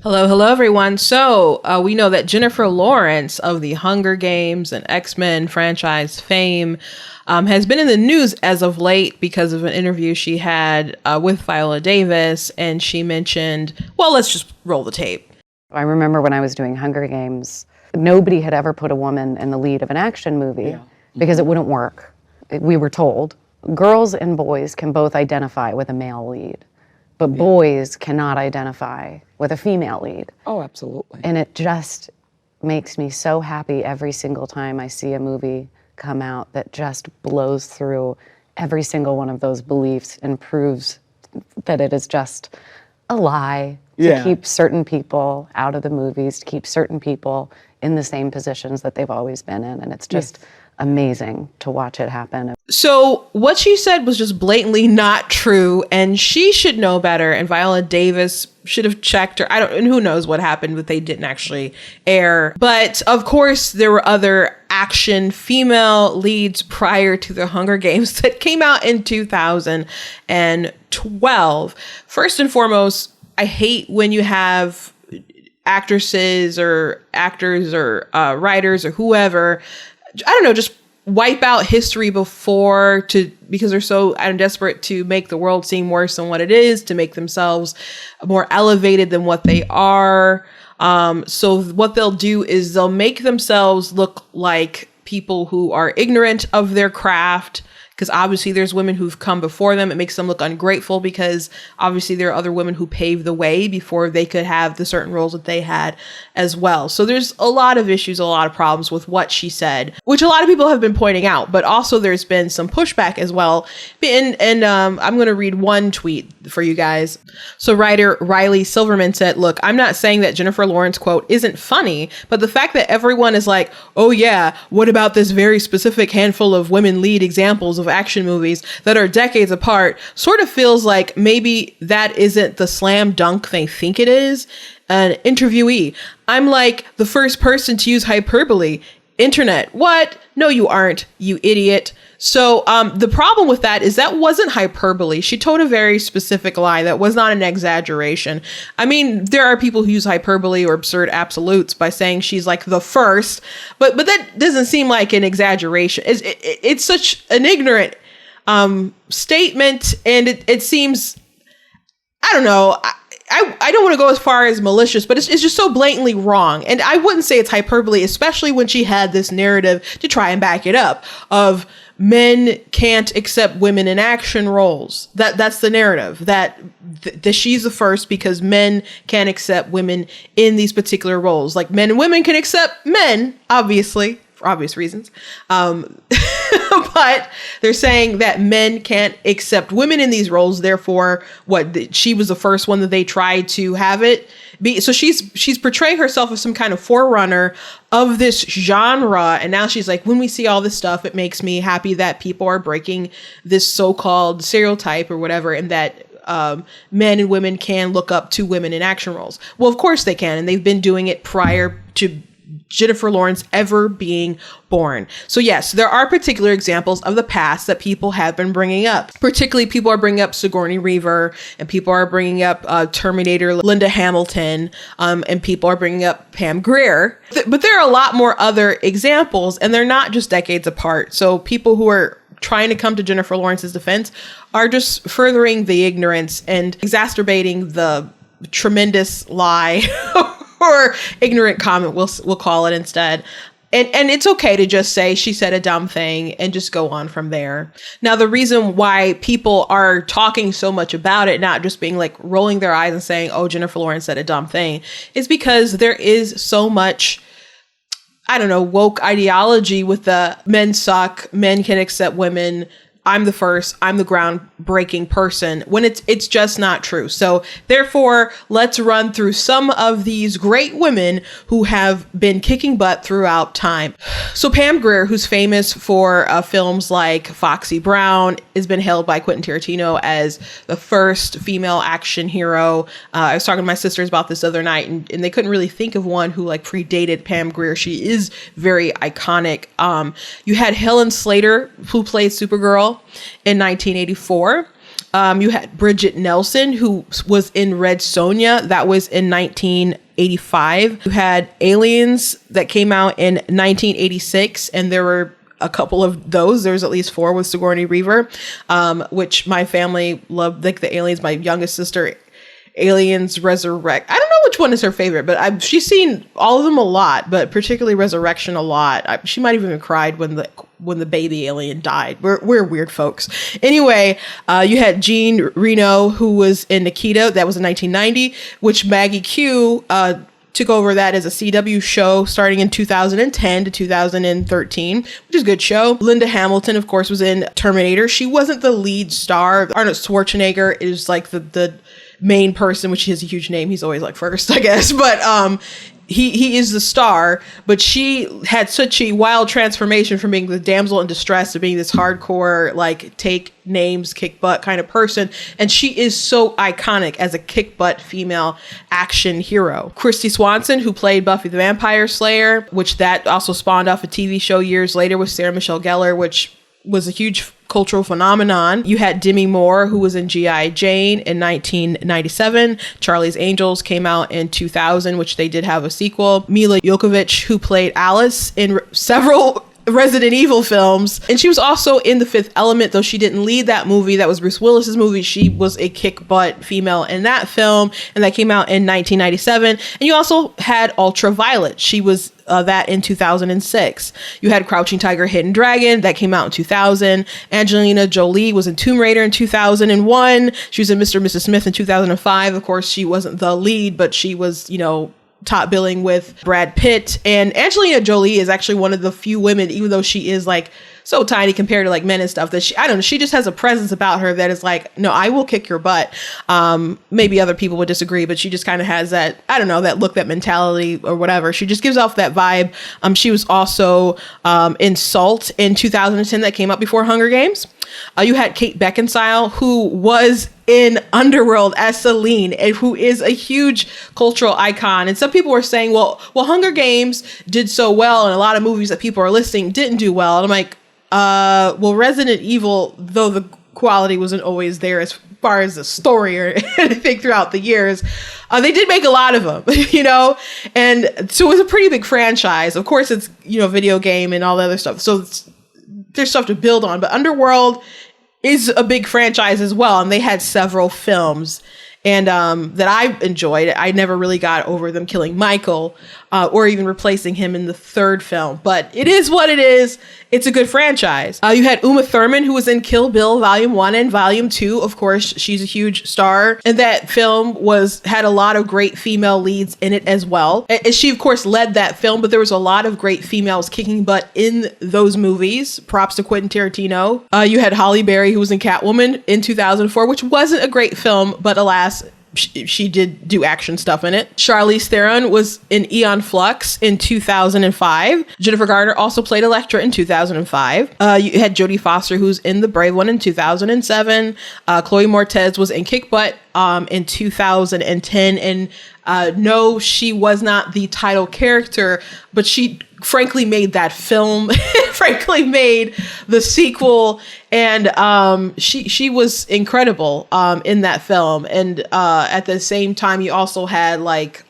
Hello, hello, everyone. So we know that Jennifer Lawrence of the Hunger Games and X-Men franchise fame has been in the news as of late because of an interview she had with Viola Davis. And she mentioned, well, let's just roll the tape. I remember when I was doing Hunger Games, nobody had ever put a woman in the lead of an action movie because it wouldn't work. We were told girls and boys can both identify with a male lead, but boys cannot identify with a female lead. Oh, absolutely. And it just makes me so happy every single time I see a movie come out that just blows through every single one of those beliefs and proves that it is just a lie to keep certain people out of the movies, to keep certain people in the same positions that they've always been in. And it's just amazing to watch it happen. So what she said was just blatantly not true, and she should know better. And Viola Davis should have checked her. And who knows what happened, but they didn't actually air. But of course, there were other action female leads prior to the Hunger Games that came out in 2012. First and foremost, I hate when you have actresses or actors or writers or whoever, I don't know, just wipe out history because they're so desperate to make the world seem worse than what it is, to make themselves more elevated than what they are. So what they'll do is they'll make themselves look like people who are ignorant of their craft, because obviously there's women who've come before them. It makes them look ungrateful because obviously there are other women who paved the way before they could have the certain roles that they had as well. So there's a lot of issues, a lot of problems with what she said, which a lot of people have been pointing out, but also there's been some pushback as well. And I'm going to read one tweet for you guys. So writer Riley Silverman said, "Look, I'm not saying that Jennifer Lawrence quote isn't funny, but the fact that everyone is like, oh yeah, what about this very specific handful of women lead examples of action movies that are decades apart sort of feels like maybe that isn't the slam dunk they think it is." An interviewee: "I'm like the first person to use hyperbole. Internet, what? No, you aren't, you idiot." So the problem with that is that wasn't hyperbole. She told a very specific lie. That was not an exaggeration. I mean, there are people who use hyperbole or absurd absolutes by saying she's like the first, but that doesn't seem like an exaggeration. It's such an ignorant statement, and it seems, I don't know, I don't want to go as far as malicious, but it's just so blatantly wrong. And I wouldn't say it's hyperbole, especially when she had this narrative to try and back it up of men can't accept women in action roles. That's the narrative, that she's the first because men can't accept women in these particular roles. Like men and women can accept men, obviously, for obvious reasons. But they're saying that men can't accept women in these roles. Therefore, she was the first one that they tried to have it be. So she's portraying herself as some kind of forerunner of this genre. And now she's like, when we see all this stuff, it makes me happy that people are breaking this so-called stereotype or whatever, and that men and women can look up to women in action roles. Well, of course they can. And they've been doing it prior to Jennifer Lawrence ever being born. So yes, there are particular examples of the past that people have been bringing up. Particularly, people are bringing up Sigourney Weaver, and people are bringing up Terminator Linda Hamilton, and people are bringing up Pam Grier. But there are a lot more other examples, and they're not just decades apart. So people who are trying to come to Jennifer Lawrence's defense are just furthering the ignorance and exacerbating the tremendous lie or ignorant comment, we'll call it instead. And it's okay to just say she said a dumb thing and just go on from there. Now, the reason why people are talking so much about it, not just being like rolling their eyes and saying, oh, Jennifer Lawrence said a dumb thing, is because there is so much, I don't know, woke ideology with the men suck, men can accept women, I'm the first, I'm the groundbreaking person, when it's just not true. So therefore, let's run through some of these great women who have been kicking butt throughout time. So Pam Grier, who's famous for films like Foxy Brown, has been hailed by Quentin Tarantino as the first female action hero. I was talking to my sisters about this the other night, and they couldn't really think of one who like predated Pam Grier. She is very iconic. You had Helen Slater, who played Supergirl in 1984. You had Bridget Nelson, who was in Red Sonja. That was in 1985. You had Aliens that came out in 1986, and there were a couple of those. There's at least 4 with Sigourney Weaver, which my family loved, like the Aliens. My youngest sister, Aliens Resurrect. I don't know which one is her favorite, but she's seen all of them a lot, but particularly Resurrection a lot. She might have even cried when the baby alien died. We're weird folks. Anyway, you had Jean Reno, who was in Nikita. That was in 1990, which Maggie Q took over that as a CW show starting in 2010 to 2013, which is a good show. Linda Hamilton, of course, was in Terminator. She wasn't the lead star. Arnold Schwarzenegger is like the main person, which he has a huge name. He's always like first, I guess. But he is the star, but she had such a wild transformation from being the damsel in distress to being this hardcore, like, take names, kick butt kind of person. And she is so iconic as a kick butt female action hero. Christy Swanson, who played Buffy the Vampire Slayer, which that also spawned off a TV show years later with Sarah Michelle Gellar, which was a huge cultural phenomenon. You had Demi Moore, who was in G.I. Jane in 1997. Charlie's Angels came out in 2000, which they did have a sequel. Mila Jovovich, who played Alice in several Resident Evil films. And she was also in The Fifth Element, though she didn't lead that movie. That was Bruce Willis's movie. She was a kick butt female in that film, and that came out in 1997. And you also had Ultraviolet. She was that in 2006. You had Crouching Tiger, Hidden Dragon. That came out in 2000. Angelina Jolie was in Tomb Raider in 2001. She was in Mr. and Mrs. Smith in 2005. Of course, she wasn't the lead, but she was, top billing with Brad Pitt. And Angelina Jolie is actually one of the few women, even though she is like so tiny compared to like men and stuff, that she just has a presence about her that is like, no, I will kick your butt. Maybe other people would disagree, but she just kind of has that, I don't know, that look, that mentality or whatever. She just gives off that vibe. She was also in Salt in 2010 that came up before Hunger Games. You had Kate Beckinsale, who was in Underworld as Celine, and who is a huge cultural icon. And some people were saying, well, Hunger Games did so well, and a lot of movies that people are listing didn't do well. And I'm like, Resident Evil, though the quality wasn't always there as far as the story or anything throughout the years, they did make a lot of them, and so it was a pretty big franchise. Of course, it's, video game and all the other stuff. So there's stuff to build on, but Underworld is a big franchise as well. And they had several films and that I enjoyed. I never really got over them killing Michael or even replacing him in the third film, but it is what it is. It's a good franchise. You had Uma Thurman, who was in Kill Bill Volume 1 and Volume 2. Of course, she's a huge star. And that film had a lot of great female leads in it as well. And she, of course, led that film, but there was a lot of great females kicking butt in those movies. Props to Quentin Tarantino. You had Halle Berry, who was in Catwoman in 2004, which wasn't a great film, but alas, she did do action stuff in it. Charlize Theron was in Aeon Flux in 2005. Jennifer Garner also played Elektra in 2005. You had Jodie Foster, who's in The Brave One in 2007. Chloe Moretz was in Kick Butt in 2010. And no, she was not the title character, but she frankly made that film, frankly made the sequel, and she was incredible in that film. And at the same time, you also had like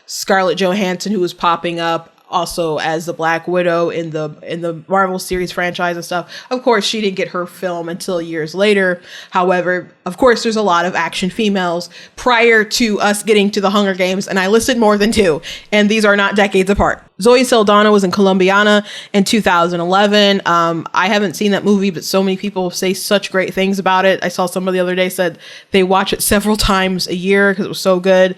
Scarlett Johansson, who was popping up also as the Black Widow in the Marvel series franchise and stuff. Of course, she didn't get her film until years later. However, of course, there's a lot of action females prior to us getting to the Hunger Games, and I listed more than 2, and these are not decades apart. Zoe Saldana was in Colombiana in 2011. I haven't seen that movie, but so many people say such great things about it. I saw somebody the other day said they watch it several times a year because it was so good.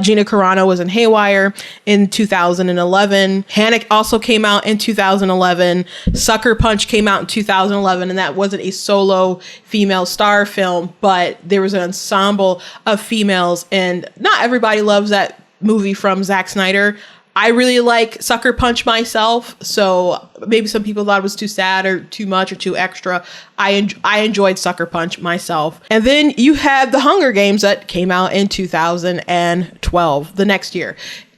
Gina Carano was in Haywire in 2011. Panic also came out in 2011. Sucker Punch came out in 2011, and that wasn't a solo female star film, but there was an ensemble of females, and not everybody loves that movie from Zack Snyder. I really like Sucker Punch myself, so maybe some people thought it was too sad or too much or too extra. I enjoyed Sucker Punch myself. And then you had The Hunger Games that came out in 2012, the next year.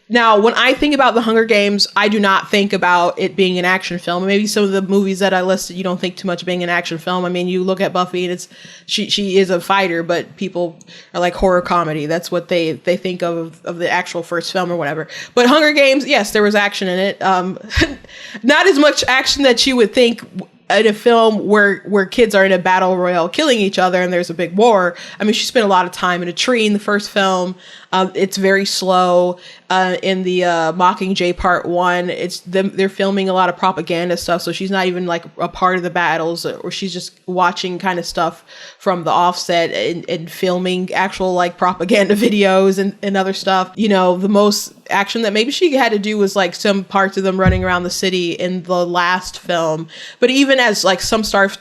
Now, when I think about The Hunger Games, I do not think about it being an action film. Maybe some of the movies that I listed, you don't think too much being an action film. I mean, you look at Buffy and it's she is a fighter, but people are like horror comedy. That's what they think of the actual first film or whatever. But Hunger Games, yes, there was action in it. Not as much action that you would think in a film where kids are in a battle royale killing each other and there's a big war. I mean, she spent a lot of time in a tree in the first film. It's very slow. In the Mockingjay Part 1, they're filming a lot of propaganda stuff, so she's not even like a part of the battles, or she's just watching kind of stuff from the offset and filming actual like propaganda videos and other stuff. You know, the most action that maybe she had to do was like some parts of them running around the city in the last film. But even as like some stuff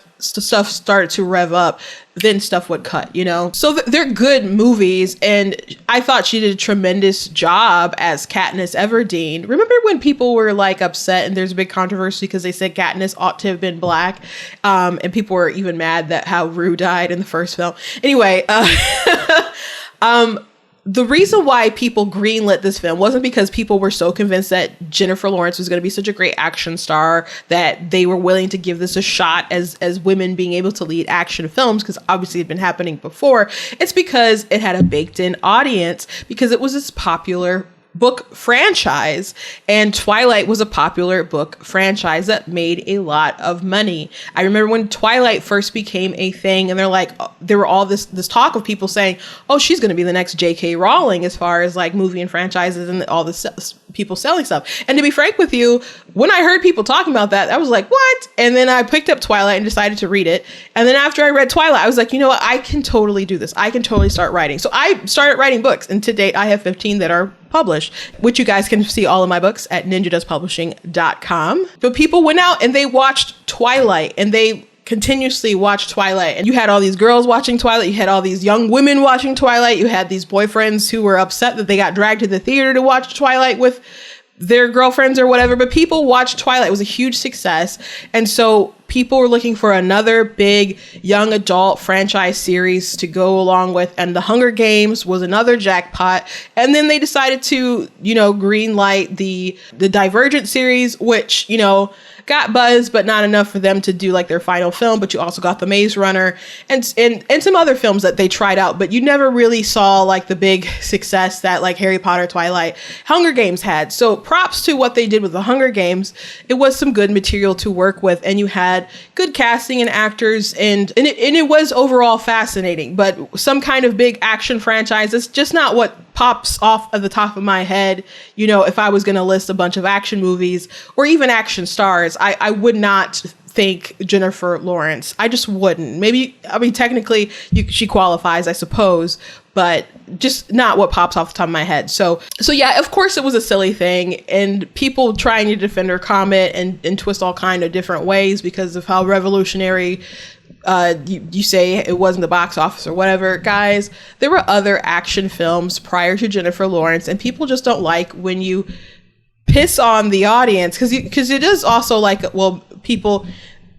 started to rev up, then stuff would cut, you know? So they're good movies, and I thought she did a tremendous job as Katniss Everdeen. Remember when people were like upset and there's a big controversy because they said Katniss ought to have been black, and people were even mad that how Rue died in the first film. Anyway, the reason why people greenlit this film wasn't because people were so convinced that Jennifer Lawrence was going to be such a great action star that they were willing to give this a shot as women being able to lead action films, because obviously it had been happening before. It's because it had a baked in audience, because it was this popular book franchise, and Twilight was a popular book franchise that made a lot of money. I remember when Twilight first became a thing, and there were all this talk of people saying, oh, she's going to be the next J.K. Rowling as far as like movie and franchises and all this people selling stuff. And to be frank with you, when I heard people talking about that, I was like, what? And then I picked up Twilight and decided to read it. And then after I read Twilight, I was like, you know what? I can totally do this. I can totally start writing. So I started writing books, and to date, I have 15 that are published, which you guys can see all of my books at ninjadoespublishing.com. But people went out and they watched Twilight, and they continuously watched Twilight. And you had all these girls watching Twilight. You had all these young women watching Twilight. You had these boyfriends who were upset that they got dragged to the theater to watch Twilight with their girlfriends or whatever. But people watched Twilight. It was a huge success. And so people were looking for another big young adult franchise series to go along with. And The Hunger Games was another jackpot. And then they decided to, green light the Divergent series, which, got buzz, but not enough for them to do like their final film. But you also got The Maze Runner and some other films that they tried out, but you never really saw like the big success that like Harry Potter, Twilight, Hunger Games had. So props to what they did with The Hunger Games. It was some good material to work with, and you had good casting and actors, and it was overall fascinating. But some kind of big action franchise, it's just not what pops off of the top of my head. If I was going to list a bunch of action movies or even action stars, I would not think Jennifer Lawrence. I just wouldn't. Technically she qualifies, I suppose, but just not what pops off the top of my head. So yeah, of course it was a silly thing, and people trying to defend her comment and twist all kind of different ways because of how revolutionary you say it wasn't the box office or whatever. Guys, there were other action films prior to Jennifer Lawrence, and people just don't like when you piss on the audience, because it is also like, well, people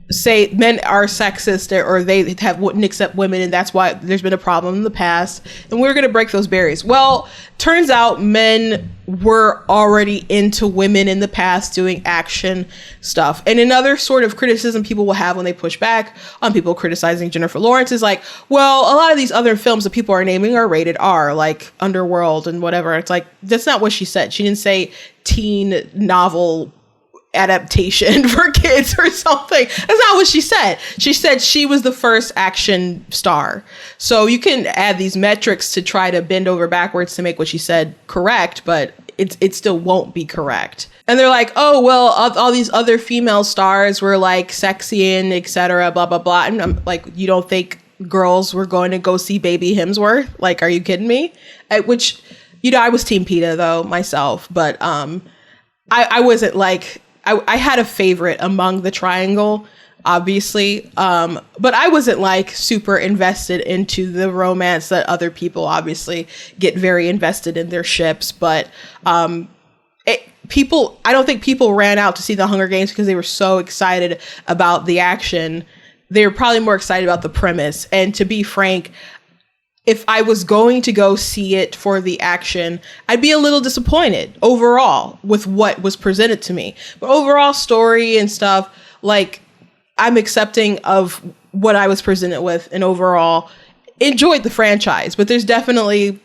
say men are sexist or they wouldn't accept women, and that's why there's been a problem in the past, and we're going to break those barriers. Well, turns out men were already into women in the past doing action stuff. And another sort of criticism people will have when they push back on people criticizing Jennifer Lawrence is like, well, a lot of these other films that people are naming are rated R, like Underworld and whatever. It's like, that's not what she said. She didn't say teen novel adaptation for kids or something. That's not what she said. She said she was the first action star. So you can add these metrics to try to bend over backwards to make what she said correct, but it still won't be correct. And they're like, oh, well, all these other female stars were like sexy and etc. blah, blah, blah. And I'm like, you don't think girls were going to go see Baby Hemsworth? Like, are you kidding me? Which, I was Team PETA though myself, but I wasn't like, I had a favorite among the triangle, obviously, but I wasn't like super invested into the romance that other people obviously get very invested in their ships. But I don't think people ran out to see The Hunger Games because they were so excited about the action. They were probably more excited about the premise. And to be frank, if I was going to go see it for the action, I'd be a little disappointed overall with what was presented to me. But overall story and stuff, like, I'm accepting of what I was presented with, and overall enjoyed the franchise. But there's definitely,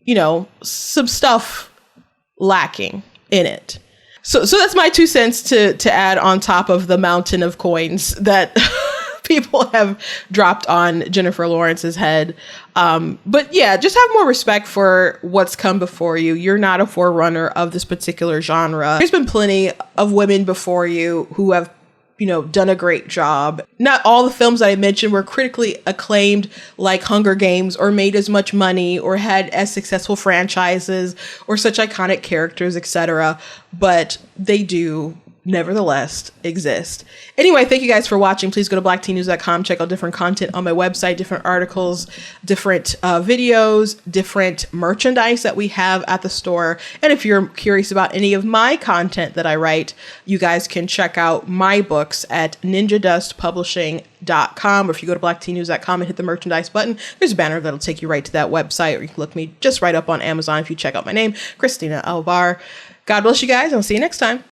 you know, some stuff lacking in it. So that's my 2 cents to add on top of the mountain of coins that people have dropped on Jennifer Lawrence's head. But yeah, just have more respect for what's come before you. You're not a forerunner of this particular genre. There's been plenty of women before you who have, you know, done a great job. Not all the films that I mentioned were critically acclaimed like Hunger Games, or made as much money, or had as successful franchises, or such iconic characters, etc. But they do nevertheless exist. Anyway, thank you guys for watching. Please go to blackteennews.com, check out different content on my website, different articles, different videos, different merchandise that we have at the store. And if you're curious about any of my content that I write, you guys can check out my books at ninjadustpublishing.com, or if you go to blackteennews.com and hit the merchandise button, there's a banner that'll take you right to that website, or you can look me just right up on Amazon if you check out my name, Christina Alvar. God bless you guys, and I'll see you next time.